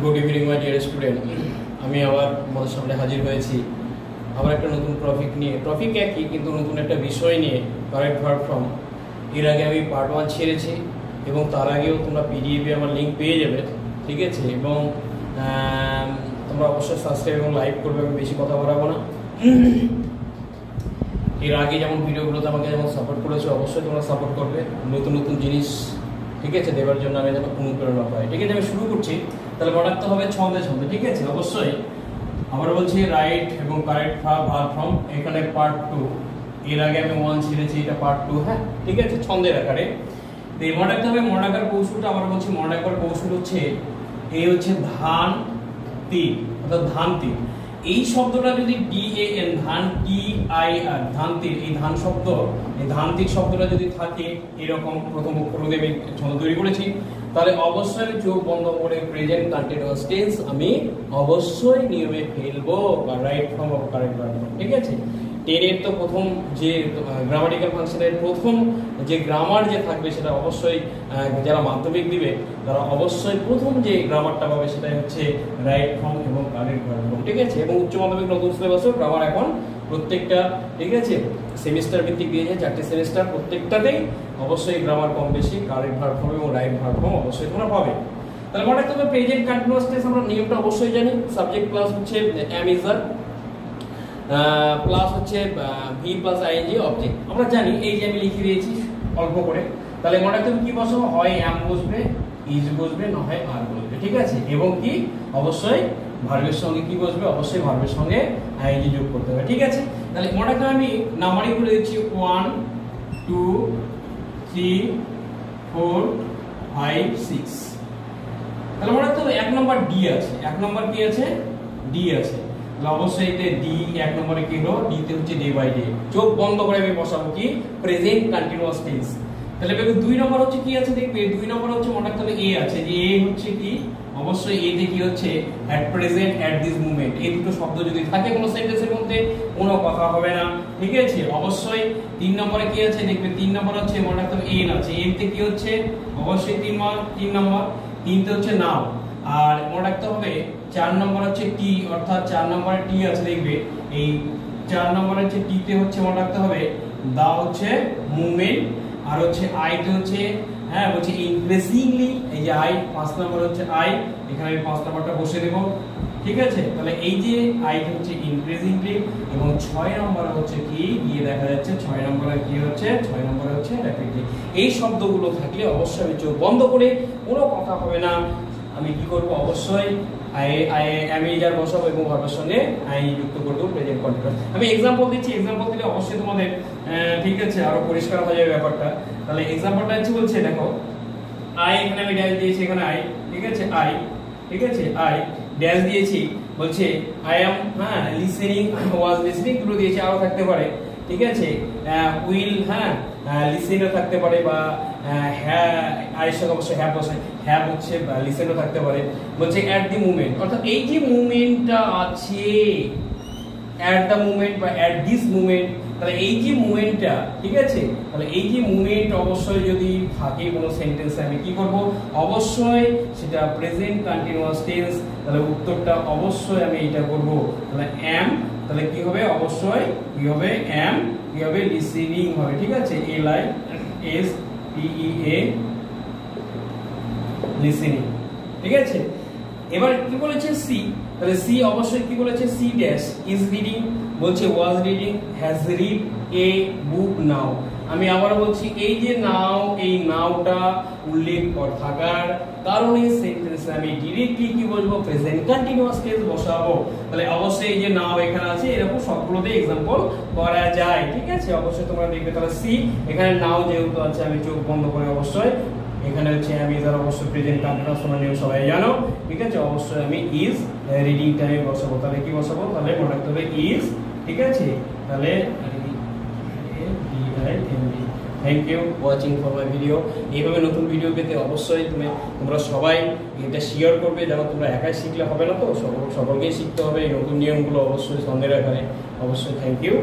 Good evening my dear student. আমি আবার তোমাদের সামনে হাজির হয়েছি আবার একটা নতুন টপিক নিয়ে। টপিক একই কিন্তু নতুন একটা বিষয় নিয়ে, কারেক্ট ভার্ব ফর্ম। এর আগে আমি পার্ট 1 ছেড়েছি এবং তার আগেও তোমরা পিডিএফে আমার লিঙ্ক পেয়ে যাবে, ঠিক আছে? এবং তোমরা অবশ্যই সাবস্ক্রাইব এবং লাইক করবে, আমি বেশি কথা বাড়াবো না। এর আগে যেমন ভিডিওগুলোতে আমাকে যেমন সাপোর্ট করেছো, অবশ্যই তোমরা সাপোর্ট করবে নতুন নতুন জিনিস, ঠিক আছে, দেওয়ার জন্য আমি যেন অনুপ্রেরণা পাই। ঠিক আছে, আমি শুরু করছি। তাহলে মনে রাখতে হবে ছন্দে ছন্দে, ঠিক আছে? অবশ্যই আবার বলছি রাইট এবং কারেক্ট ভার্ব ফর্ম, এখানে পার্ট 2। এর আগে আমি 1 ছেড়েছি, এটা পার্ট 2। হ্যাঁ, ঠিক আছে, ছন্দের আকারে। তো এই মনে রাখতে হবে মনে রাখার কৌশলটা। আবার বলছি মনে রাখার কৌশল হচ্ছে এই হচ্ছে ধান তীর, অর্থাৎ ধান তীর। এই শব্দটা যদি DAN ধান TIR ধান তীর, এই ধান শব্দ, এই ধান তীর শব্দটা যদি থাকে এরকম প্রথম অক্ষর দিয়ে আমি ছন্দ তৈরি করেছি, তাহলে অবশ্যই আমি চোখ বন্ধ করে প্রেজেন্ট কন্টিনিউয়াস টেন্স আমি অবশ্যই নিয়মে ফেলবো বা right form of correct verb, ঠিক আছে? 10 এর তো প্রথম যে গ্রামাটিক্যাল ফাংশনের প্রথম যে গ্রামার যে থাকবে সেটা অবশ্যই যারা মাধ্যমিক দিবে তারা অবশ্যই প্রথম যে গ্রামারটা পাবে সেটাই হচ্ছে রাইট ফর্ম এবং কারেক্ট ভার্ব, ঠিক আছে? এবং উচ্চ মাধ্যমিক নতুন সিলেবাসেও গ্রামার এখন প্রত্যেকটা, ঠিক আছে, সেমিস্টার ভিত্তিক দিয়েছে 4টে সেমিস্টার, প্রত্যেকটাতেই অবশ্যই গ্রামার কম বেশি কারেক্ট ভার্ব ফর্ম এবং রাইট ভার্ব ফর্ম অবশ্যই তোমরা পাবে। তাহলে মনে রাখতে হবে প্রেজেন্ট কন্টিনিউয়াস টেন্স আমরা নিয়মটা অবশ্যই জানি। সাবজেক্ট প্লাস হচ্ছে am is are প্লাস হচ্ছে ভি প্লাস আইএনজি অবজেক্ট, আমরা জানি। এই যে আমি লিখে দিয়েছি অল্প করে। তাহলে মনে রাখতে হবে কি বসাবো, হয় am বসবে, is বসবে, না হয় are বসবে, ঠিক আছে? এবং কি অবশ্যই ভার্বের সঙ্গে কি বসবে, অবশ্যই ভার্বের সঙ্গে আইএনজি যোগ করতে হবে, ঠিক আছে? তাহলে মনে রাখতে আমি নাম্বারিং করে দিচ্ছি 1 2 3 4 5 6। তাহলে মনে রাখতে হবে 1 নম্বর ডি আছে, 1 নম্বর কি আছে, ডি আছে। অবশ্যই এতে ডি 1 নম্বরে কি হলো, ডি তে হচ্ছে ডে বাই ডে। চোখ বন্ধ করে আমি বসাবো কি প্রেজেন্ট কন্টিনিউয়াস টেন্স। তাহলে দেখো 2 নম্বর হচ্ছে কি আছে, দেখবে 2 নম্বর হচ্ছে মনে রাখতে হবে এ আছে, যে এ হচ্ছে কি অবশ্যই এ তে কি হচ্ছে at present at this moment. এই দুটো শব্দ যদি থাকে কোনো সেন্টেন্সের মধ্যে কোনো কথা হবে না, ঠিক আছে? অবশ্যই 3 নম্বরে কি আছে, দেখবে 3 নম্বর হচ্ছে মনে রাখতে হবে এন আছে, এন তে কি হচ্ছে অবশ্যই 3 নম্বর 3 তে হচ্ছে নাও। আর মনে রাখতে হবে 4 নম্বর হচ্ছে টি, অর্থাৎ 4 নম্বরে টি আছে, দেখবে এই 4 নম্বরে হচ্ছে টি তে হচ্ছে মনে রাখতে হবে দা হচ্ছে মুভমেন্ট। আর হচ্ছে আই তে হচ্ছে হ্যাঁ বলছে ইনক্রিজিংলি, এই যে আই 5 নম্বর হচ্ছে আই, এখানে আমি 5 নম্বরটা বসে দেব, ঠিক আছে? তাহলে এই যে আই হচ্ছে ইনক্রিজিংলি এবং 6 নম্বরে হচ্ছে কি গিয়ে দেখা যাচ্ছে 6 নম্বরে কি হচ্ছে 6 নম্বরে হচ্ছে র্যাপিডলি। এই শব্দগুলো থাকলে অবশ্যই আমি চোখ বন্ধ করে কোনো কথা হবে না, আমি কি করব অবশ্যই আমি যার বসাবো এবং ভার্বের সঙ্গে আই যুক্ত করে দেবো প্রেজেন্ট কন্টিনিউয়াস। আমি एग्जांपल দিচ্ছি, एग्जांपल দিলে অবশ্যই তোমাদের ঠিক আছে আরো পরিষ্কার হয়ে যাবে ব্যাপারটা। তাহলে एग्जांपलটা হচ্ছে বলছে দেখো আই, এখানে আমি ড্যাশ দিয়েছি, এখানে আই, ঠিক আছে? আই, ঠিক আছে, আই ড্যাশ দিয়েছি, বলছে আই অ্যাম হ্যাঁ লিসেনিং, ওয়াজ লিসেনিং দুটো দিয়েছি, আরো থাকতে পারে, ঠিক আছে? উইল হ্যাঁ লিসেনও থাকতে পারে, বা হ্যাঁ আইয়ের সঙ্গে অবশ্যই হ্যাভ বসে, হ্যাভ হচ্ছে লিসেনও থাকতে পারে। বলছে অ্যাট দি মুভমেন্ট, অর্থাৎ এই যে মুভমেন্টটা আছে অ্যাট দ্য মুভমেন্ট বা অ্যাট দিস মুভমেন্ট, তাহলে এই যে মুভমেন্টটা, ঠিক আছে? তাহলে এই যে মুভমেন্ট অবশ্যই যদি থাকে কোনো সেন্টেন্সে আমি কি করব, অবশ্যই সেটা প্রেজেন্ট কন্টিনিউয়াস টেন্স। তাহলে উত্তরটা অবশ্যই আমি এটা করব। তাহলে এম, তাহলে কি হবে অবশ্যই কি হবে এম, কি হবে লিসেনিং হবে, ঠিক আছে? LISTEA লিসেনিং, ঠিক আছে? এবার কি বলেছে সি, তাহলে সি অবশ্যই কি বলেছে সি ড্যাশ ইজ রিডিং, বলছে was reading, has read a book now. আমি আবার বলছি এই যে নাও, এই নাওটা উল্লেখ থাকার কারণে সেন্টেন্সে আমি ডাইরেক্টলি কি বলবো প্রেজেন্ট কন্টিনিউয়াস টেন্স বসাবো। তাহলে অবশ্যই এই যে নাও এখানে আছে, এরকম সবগুলোতে एग्जांपल করা যায়, ঠিক আছে? অবশ্যই তোমরা দেখবে। তাহলে সি এখানে নাও যেহেতু আছে আমি চোখ বন্ধ করে অবশ্যই এখানে হচ্ছে আমি যারা অবশ্যই প্রেজেন্ট কন্টিনিউয়াস তোমরা নিয়ম সবাই জানো, ঠিক আছে? অবশ্যই আমি ইজ রিডিং টাইমে বসাবো। তাহলে কি বসাবো, তাহলে মনে রাখতে হবে ইজ, ঠিক আছে? তাহলে thank you watching for my video. এইভাবে নতুন ভিডিও পেতে অবশ্যই তোমরা সবাই এটা শেয়ার করবে, যেন তোমরা একাই শিখলে হবে না, তো সকলকেই শিখতে হবে এই নতুন নিয়মগুলো অবশ্যই সন্দেহের আকারে। অবশ্যই থ্যাংক ইউ।